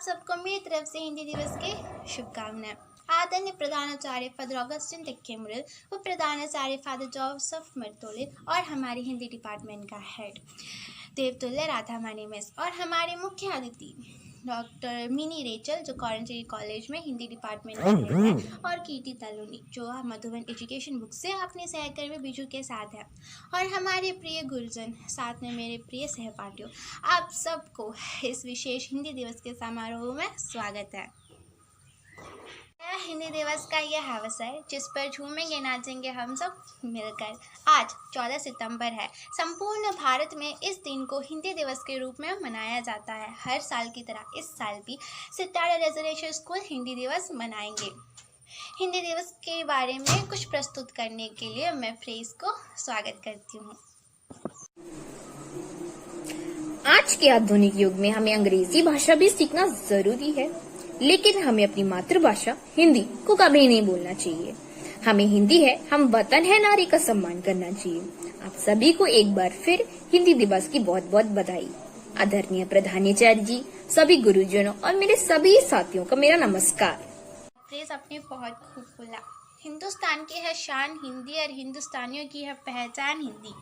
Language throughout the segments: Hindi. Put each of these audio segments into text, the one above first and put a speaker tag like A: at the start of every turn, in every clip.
A: सबको मेरी तरफ से हिंदी दिवस की शुभकामनाएं। आदरणीय प्रधानाचार्य फादर ऑगस्टिन टेक्केमुरल, उप प्रधानाचार्य फादर जोसेफ मर्तोले और हमारी हिंदी डिपार्टमेंट का हेड देवतुल्य राधामणि मिस और हमारे मुख्य अतिथि डॉक्टर मिनी रेचल जो कॉरेंटरी कॉलेज में हिंदी डिपार्टमेंट में है और कीर्ति तलुनी जो मधुबन एजुकेशन बुक से अपने सहकर्मी बिजू के साथ है और हमारे प्रिय गुरुजन, साथ में मेरे प्रिय सहपाठियों, आप सबको इस विशेष हिंदी दिवस के समारोह में स्वागत है। हिंदी दिवस का यह अवसर जिस पर झूमेंगे नाचेंगे हम सब मिलकर। आज 14 सितंबर है। संपूर्ण भारत में इस दिन को हिंदी दिवस के रूप में मनाया जाता है। हर साल की तरह इस साल भी सितारा रेजिडेंशियल स्कूल हिंदी दिवस मनाएंगे। हिंदी दिवस के बारे में कुछ प्रस्तुत करने के लिए मैं फ्रेज को स्वागत करती हूँ।
B: आज के आधुनिक युग में हमें अंग्रेजी भाषा भी सीखना जरूरी है, लेकिन हमें अपनी मातृभाषा हिंदी को कभी नहीं भूलना चाहिए। हमें हिंदी है, हम वतन है नारी का सम्मान करना चाहिए। आप सभी को एक बार फिर हिंदी दिवस की बहुत बहुत बधाई। आदरणीय प्रधानाचार्य जी, सभी गुरुजनों और मेरे सभी साथियों का मेरा नमस्कार।
A: फ्रेज आपने बहुत खूब बोला। हिंदुस्तान की है शान हिंदी और हिंदुस्तानियों की है पहचान हिंदी।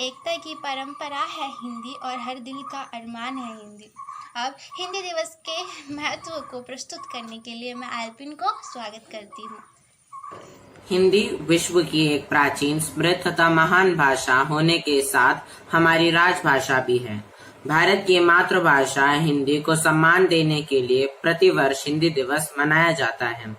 A: एकता की परंपरा है हिंदी और हर दिल का अरमान है हिंदी। अब हिंदी दिवस के महत्व को प्रस्तुत करने के लिए मैं आल्पिन को स्वागत करती हूँ।
C: हिंदी विश्व की एक प्राचीन, समृद्ध तथा महान भाषा होने के साथ हमारी राजभाषा भी है। भारत की मातृभाषा हिंदी को सम्मान देने के लिए प्रतिवर्ष हिंदी दिवस मनाया जाता है।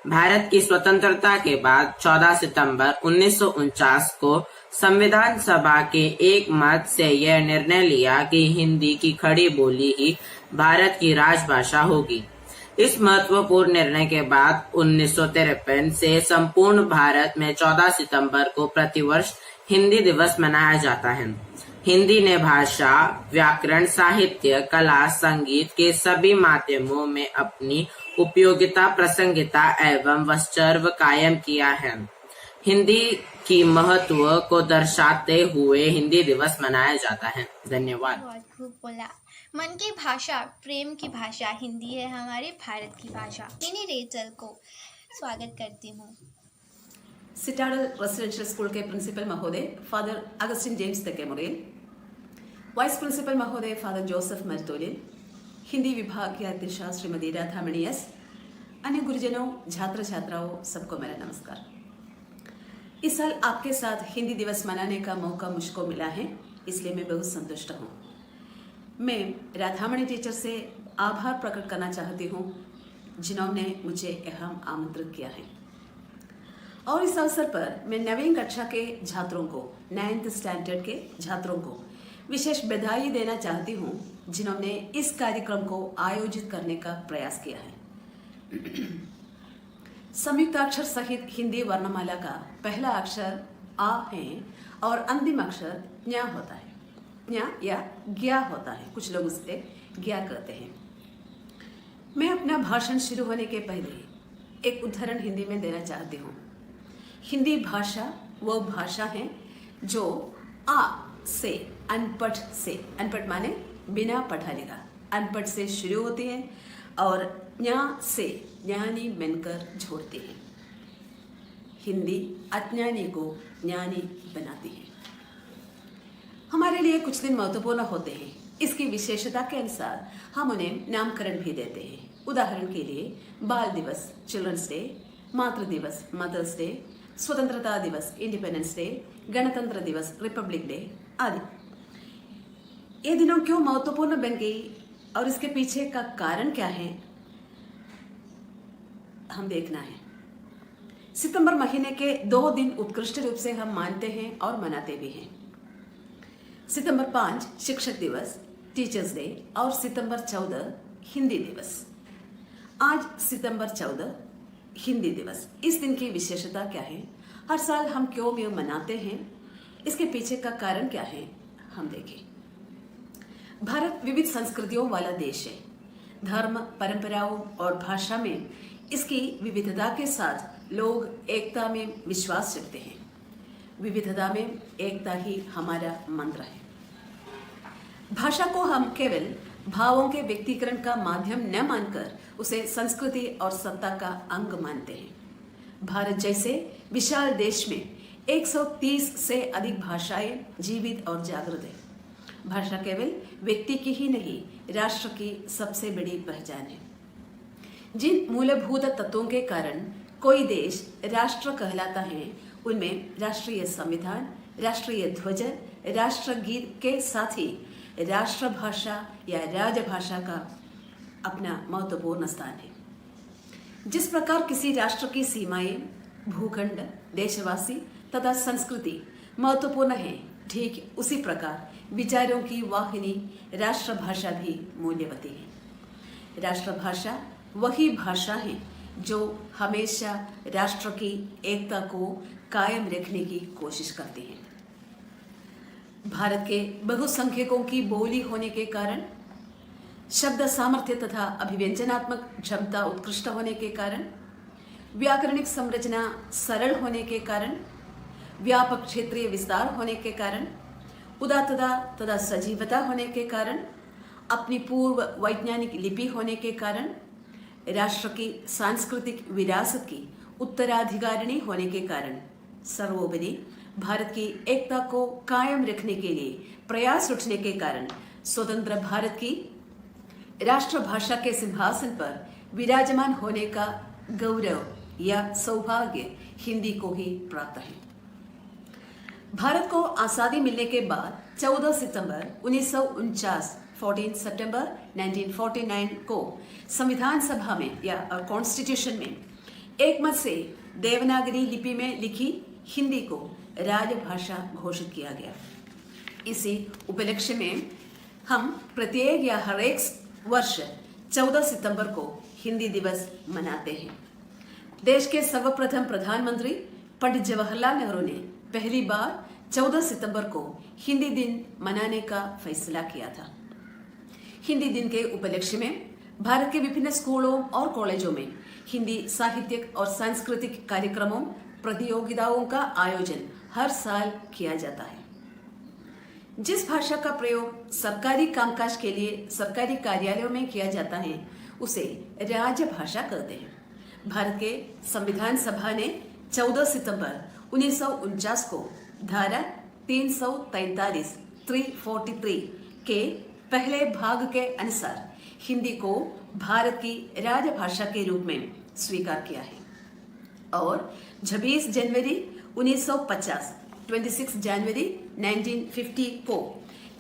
C: भारत की स्वतंत्रता के बाद 14 सितंबर 1949 को संविधान सभा के एक मत से यह निर्णय लिया कि हिंदी की खड़ी बोली ही भारत की राजभाषा होगी। इस महत्वपूर्ण निर्णय के बाद 1953 से संपूर्ण भारत में 14 सितंबर को प्रतिवर्ष हिंदी दिवस मनाया जाता है। हिंदी ने भाषा, व्याकरण, साहित्य, कला, संगीत के सभी माध्यमों में अपनी उपयोगिता, प्रासंगिकता एवं वैश्विक कायम किया है। हिंदी की महत्व को दर्शाते हुए हिंदी दिवस मनाया जाता है। धन्यवाद।
A: बहुत खूब बोला। मन की भाषा, प्रेम की भाषा हिंदी है हमारे भारत की भाषा। मिनी रेचल को स्वागत करती हूँ।
D: सितारा रेजिडेंशियल स्कूल के प्रिंसिपल महोदय father Augustine James Thekkemuril, vice principal महोदय फादर जोसेफ मर्तोले, हिंदी विभाग की अध्यक्षा श्रीमती राधामणि एस, अन्य गुरुजनों, छात्र छात्राओं, सबको मेरा नमस्कार। इस साल आपके साथ हिंदी दिवस मनाने का मौका मुझको मिला है, इसलिए मैं बहुत संतुष्ट हूँ। मैं राधामणि टीचर से आभार प्रकट करना चाहती हूँ जिन्होंने मुझे यहाँ आमंत्रित किया है। और इस अवसर पर मैं नवीन कक्षा के छात्रों को, 9th स्टैंडर्ड के छात्रों को विशेष बधाई देना चाहती हूँ जिन्होंने इस कार्यक्रम को आयोजित करने का प्रयास किया है। संयुक्त अक्षर सहित हिंदी वर्णमाला का पहला अक्षर आ है और अंतिम अक्षर न्या होता है। न्या या ज्ञा होता है, कुछ लोग उसे ज्ञा कहते हैं। मैं अपना भाषण शुरू होने के पहले एक उदाहरण हिंदी में देना चाहती हूँ। हिंदी भाषा वो भाषा है जो आ से, अनपढ़ से, अनपढ़ माने बिना पढ़ा लिखा, अनपढ़ से शुरू होती है और न्या से ज्ञानी बनकर छोड़ती है। हिंदी अज्ञानी को ज्ञानी बनाती है। हमारे लिए कुछ दिन महत्वपूर्ण होते हैं। इसकी विशेषता के अनुसार हम उन्हें नामकरण भी देते हैं। उदाहरण के लिए बाल दिवस, चिल्ड्रंस डे, मातृ दिवस, मदर्स डे, स्वतंत्रता दिवस, इंडिपेंडेंस डे, गणतंत्र दिवस, रिपब्लिक डे आदि। ये दिनों क्यों महत्वपूर्ण बन गई और इसके पीछे का कारण क्या है, हम देखना है। सितंबर महीने के 2 दिन उत्कृष्ट रूप से हम मानते हैं और मनाते भी हैं। सितंबर 5 शिक्षक दिवस, टीचर्स डे और सितंबर 14 हिंदी दिवस। आज सितंबर 14 हिंदी दिवस। इस दिन की विशेषता क्या है, हर साल हम क्यों ये मनाते हैं, इसके पीछे का कारण क्या है, हम देखें। भारत विविध संस्कृतियों वाला देश है। धर्म, परंपराओं और भाषा में इसकी विविधता के साथ लोग एकता में विश्वास रखते हैं। विविधता में एकता ही हमारा मंत्र है। भाषा को हम केवल भावों के व्यक्तीकरण का माध्यम न मानकर उसे संस्कृति और सत्ता का अंग मानते हैं। भारत जैसे विशाल देश में 130 से अधिक भाषाएं जीवित और जागृत है। भाषा केवल व्यक्ति की ही नहीं, राष्ट्र की सबसे बड़ी पहचान है। जिन मूलभूत तत्वों के कारण कोई देश राष्ट्र कहलाता है, उनमें राष्ट्रीय संविधान, राष्ट्रीय ध्वज, राष्ट्रगीत के साथ ही राष्ट्रभाषा या राजभाषा का अपना महत्वपूर्ण स्थान है। जिस प्रकार किसी राष्ट्र की सीमाएं, भूखंड, देशवासी तथा संस्कृति महत्वपूर्ण है, ठीक उसी प्रकार विचारों की वाहिनी राष्ट्रभाषा भी मूल्यवती है। राष्ट्रभाषा वही भाषा है जो हमेशा राष्ट्र की एकता को कायम रखने की कोशिश करती है। भारत के बहुसंख्यकों की बोली होने के कारण, शब्द सामर्थ्य तथा अभिव्यंजनात्मक क्षमता उत्कृष्ट होने के कारण, व्याकरणिक संरचना सरल होने के कारण, व्यापक क्षेत्रीय विस्तार होने के कारण, उदात्तता तथा सजीवता होने के कारण, अपनी पूर्व वैज्ञानिक लिपि होने के कारण, राष्ट्र की सांस्कृतिक विरासत की उत्तराधिकारिणी होने के कारण, सर्वोपरि भारत की एकता को कायम रखने के लिए प्रयास उठने के कारण स्वतंत्र भारत की राष्ट्रभाषा के सिंहासन पर विराजमान होने का गौरव या सौभाग्य हिंदी को ही प्राप्त है। भारत को आजादी मिलने के बाद 14 सितंबर 1949 14 सितंबर 1949 को संविधान सभा में या कॉन्स्टिट्यूशन में एकमत से देवनागरी लिपि में लिखी हिंदी को राजभाषा घोषित किया गया। इसी उपलक्ष्य में हम प्रत्येक या हर एक वर्ष 14 सितंबर को हिंदी दिवस मनाते हैं। देश के सर्वप्रथम प्रधानमंत्री पंडित जवाहरलाल नेहरू ने पहली बार 14 सितंबर को हिंदी दिन मनाने का फैसला किया था। हिंदी दिन के उपलक्ष्य में भारत के विभिन्न स्कूलों और कॉलेजों में हिंदी साहित्यिक और सांस्कृतिक कार्यक्रमों, प्रतियोगिताओं का आयोजन हर साल किया जाता है। जिस भाषा का प्रयोग सरकारी कामकाज के लिए सरकारी कार्यालयों में किया जाता है, उसे राजभाषा कहते हैं। भारत के संविधान सभा ने 14 सितंबर 1949 को धारा 343 343 के पहले भाग के अनुसार हिंदी को भारत की राजभाषा के रूप में स्वीकार किया है और 26 जनवरी 1950 26 जनवरी 1950 को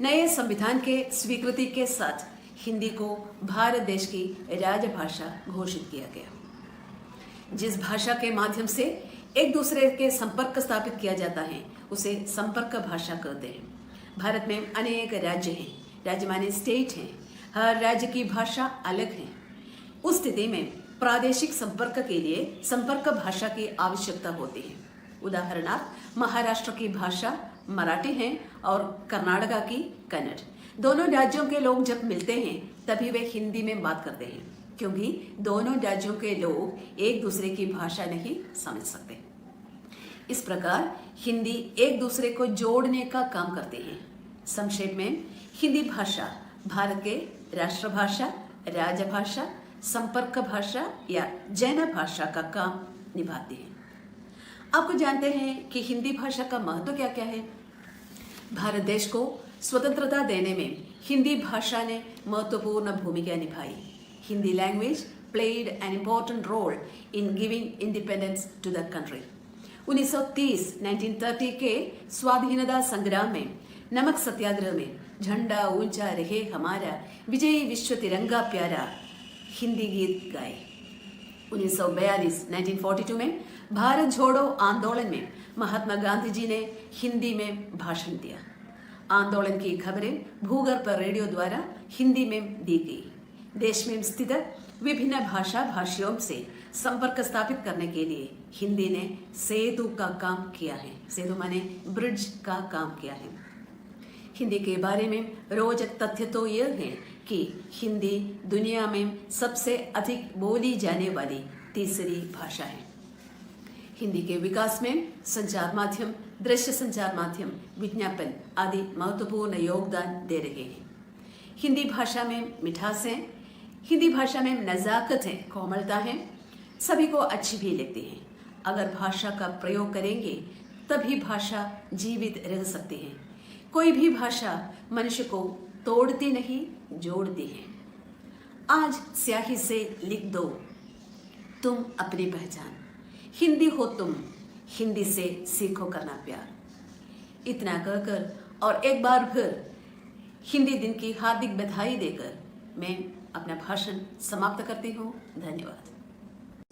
D: नए संविधान के स्वीकृति के साथ हिंदी को भारत देश की राजभाषा घोषित किया गया। जिस भाषा के माध्यम से एक दूसरे के संपर्क स्थापित किया जाता है, उसे संपर्क भाषा कहते हैं। भारत में अनेक राज्य हैं, राज्य माने स्टेट हैं, हर राज्य की भाषा अलग है। उस स्थिति में प्रादेशिक संपर्क के लिए संपर्क भाषा की आवश्यकता होती है। उदाहरणार्थ महाराष्ट्र की भाषा मराठी है और कर्नाटका की कन्नड़। दोनों राज्यों के लोग जब मिलते हैं तभी वे हिंदी में बात करते हैं, क्योंकि दोनों राज्यों के लोग एक दूसरे की भाषा नहीं समझ सकते। इस प्रकार हिंदी एक दूसरे को जोड़ने का काम करते हैं। संक्षेप में हिंदी भाषा भारत के राष्ट्रभाषा, राजभाषा, संपर्क भाषा या जन भाषा का काम निभाती है। आपको जानते हैं कि हिंदी भाषा का महत्व क्या क्या है। भारत देश को स्वतंत्रता देने में हिंदी भाषा ने महत्वपूर्ण भूमिका निभाई। Hindi language played an important role in giving independence to the country. 1930 के स्वाधीनता संग्राम में नमक सत्याग्रह में झंडा ऊंचा रहे हमारा, विजयी विश्व तिरंगा प्यारा हिंदी गीत गाए। 1942 में भारत छोड़ो आंदोलन में महात्मा गांधी जी ने हिंदी में भाषण दिया। आंदोलन की खबरें भूगर्भ रेडियो द्वारा हिंदी में दी गई। देश में स्थित विभिन्न भाषा भाषियों से संपर्क स्थापित करने के लिए हिंदी ने सेतु का काम किया है। सेतु माने ब्रिज का काम किया है। हिंदी के बारे में रोचक तथ्य तो यह है कि हिंदी दुनिया में सबसे अधिक बोली जाने वाली तीसरी भाषा है। हिंदी के विकास में संचार माध्यम, दृश्य संचार माध्यम, विज्ञापन आदि महत्वपूर्ण योगदान दे रहे हैं। हिंदी भाषा में मिठास है, हिंदी भाषा में नज़ाकत है, कोमलता है, सभी को अच्छी भी लगती है। अगर भाषा का प्रयोग करेंगे तभी भाषा जीवित रह सकती है। कोई भी भाषा मनुष्य को तोड़ती नहीं, जोड़ती है। आज स्याही से लिख दो तुम अपनी पहचान, हिंदी हो तुम, हिंदी से सीखो करना प्यार। इतना कहकर और एक बार फिर हिंदी दिन की हार्दिक बधाई देकर मैं अपना भाषण समाप्त करती हूँ। धन्यवाद।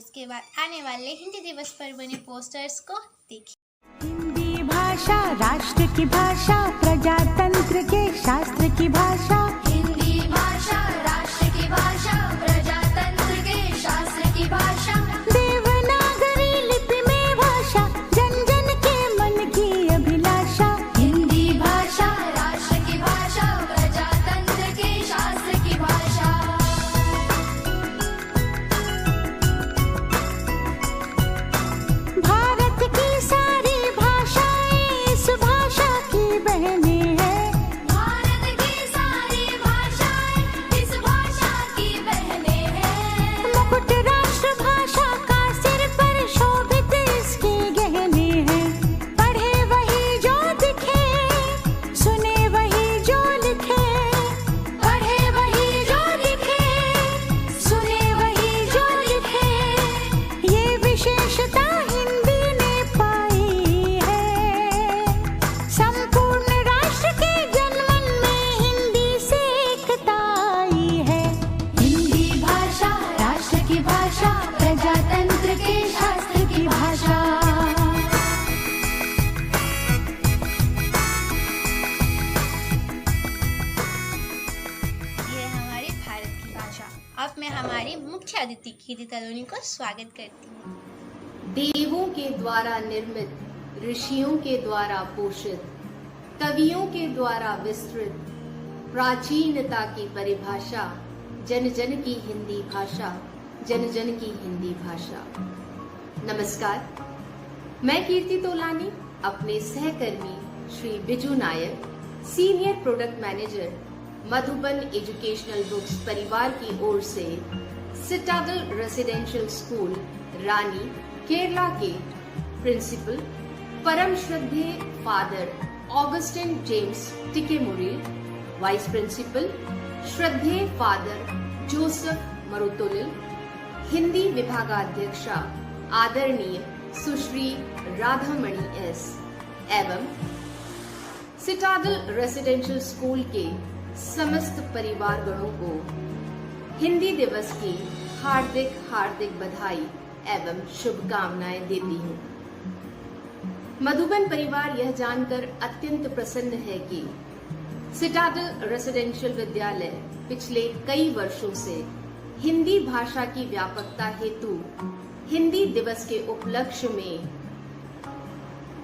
A: इसके बाद आने वाले हिंदी दिवस पर बने पोस्टर्स को देखिए।
E: हिंदी भाषा राष्ट्र की भाषा, प्रजातंत्र के शास्त्र की भाषा।
F: हिंदी भाषा राष्ट्र की भाषा, प्रजातंत्र के शास्त्र की भाषा।
E: देवनागरी लिपि में भाषा, जन जन के मन की अभिलाषा।
F: हिंदी भाषा राष्ट्र की भाषा, प्रजातंत्र के शास्त्र की भाषा।
E: भारत की सारी भाषाएं इस भाषा की बहनें हैं।
F: भारत की सारी भाषाएं इस भाषा की बहनें हैं।
E: मुकुट राष्ट्र भाषा का सिर पर शोभित इसके गहने हैं। पढ़े वही जो दिखे, सुने वही जो लिखे।
F: पढ़े वही जो लिखे, सुने वही जो लिखे।
E: ये विशेषता हिंदी ने पाई है। संपूर्ण राष्ट्र के जनमन में हिंदी से एकता आई है।
F: हिंदी भाषा राष्ट्र की भाषा, प्रजातंत्र के शास्त्र की भाषा।
A: ये है हमारी भारत की भाषा। अब मैं हमारी मुख्य अतिथि कीर्ति तलोनी को स्वागत करती हूँ।
B: देवों के द्वारा निर्मित, ऋषियों के द्वारा पोषित, कवियों के द्वारा विस्तृत, प्राचीनता की परिभाषा, जन जन की हिंदी भाषा, जन जन की हिंदी भाषा। नमस्कार, मैं कीर्ति तोलानी अपने सहकर्मी Shri Biju Nayak, senior product manager, Madhuban educational books परिवार की ओर से Citadel residential school Ranni Kerala के प्रिंसिपल परम श्रद्धेय father Augustine James Thekkemuril, vice principal श्रद्धेय फादर जोसेफ मरुतोलिल, हिंदी विभागाध्यक्षा आदरणीय सुश्री राधामणि एस एवं सिटाडल रेसिडेंशियल स्कूल के समस्त परिवारगणों को हिंदी दिवस की हार्दिक हार्दिक बधाई एवं शुभकामनाएं देती हूँ। मधुबन परिवार यह जानकर अत्यंत प्रसन्न है कि सिटाडल रेसिडेंशियल विद्यालय पिछले कई वर्षों से हिंदी भाषा की व्यापकता हेतु हिंदी दिवस के उपलक्ष्य में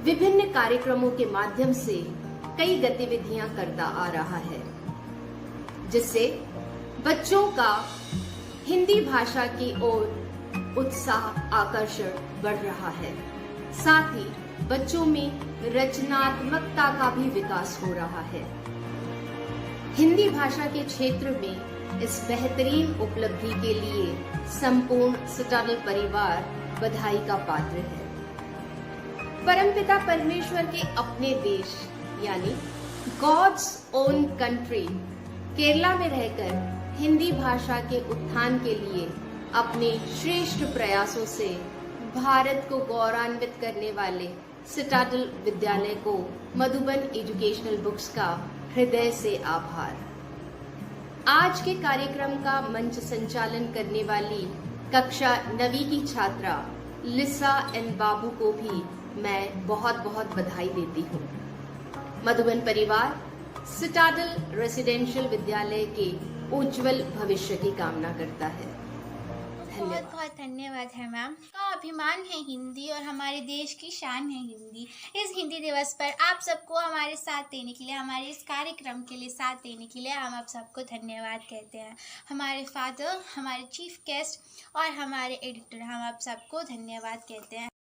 B: विभिन्न कार्यक्रमों के माध्यम से कई गतिविधियां करता आ रहा है, जिससे बच्चों का हिंदी भाषा की ओर उत्साह, आकर्षण बढ़ रहा है। साथ ही बच्चों में रचनात्मकता का भी विकास हो रहा है। हिंदी भाषा के क्षेत्र में इस बेहतरीन उपलब्धि के लिए संपूर्ण सिटाडल परिवार बधाई का पात्र है। परमपिता परमेश्वर के अपने देश यानी गॉड्स ओन कंट्री केरला में रहकर हिंदी भाषा के उत्थान के लिए अपने श्रेष्ठ प्रयासों से भारत को गौरवान्वित करने वाले सिटाडल विद्यालय को मधुबन एजुकेशनल बुक्स का हृदय से आभार। आज के कार्यक्रम का मंच संचालन करने वाली कक्षा 9वीं की छात्रा लिसा एन बाबू को भी मैं बहुत बहुत बधाई देती हूँ। मधुबन परिवार सिटाडल रेसिडेंशियल विद्यालय के उज्जवल भविष्य की कामना करता है।
A: बहुत बहुत धन्यवाद है मैम। का अभिमान है हिंदी और हमारे देश की शान है हिंदी। इस हिंदी दिवस पर आप सबको हमारे साथ देने के लिए, हमारे इस कार्यक्रम के लिए साथ देने के लिए हम आप सबको धन्यवाद कहते हैं। हमारे फादर, हमारे चीफ गेस्ट और हमारे एडिटर, हम आप सबको धन्यवाद कहते हैं।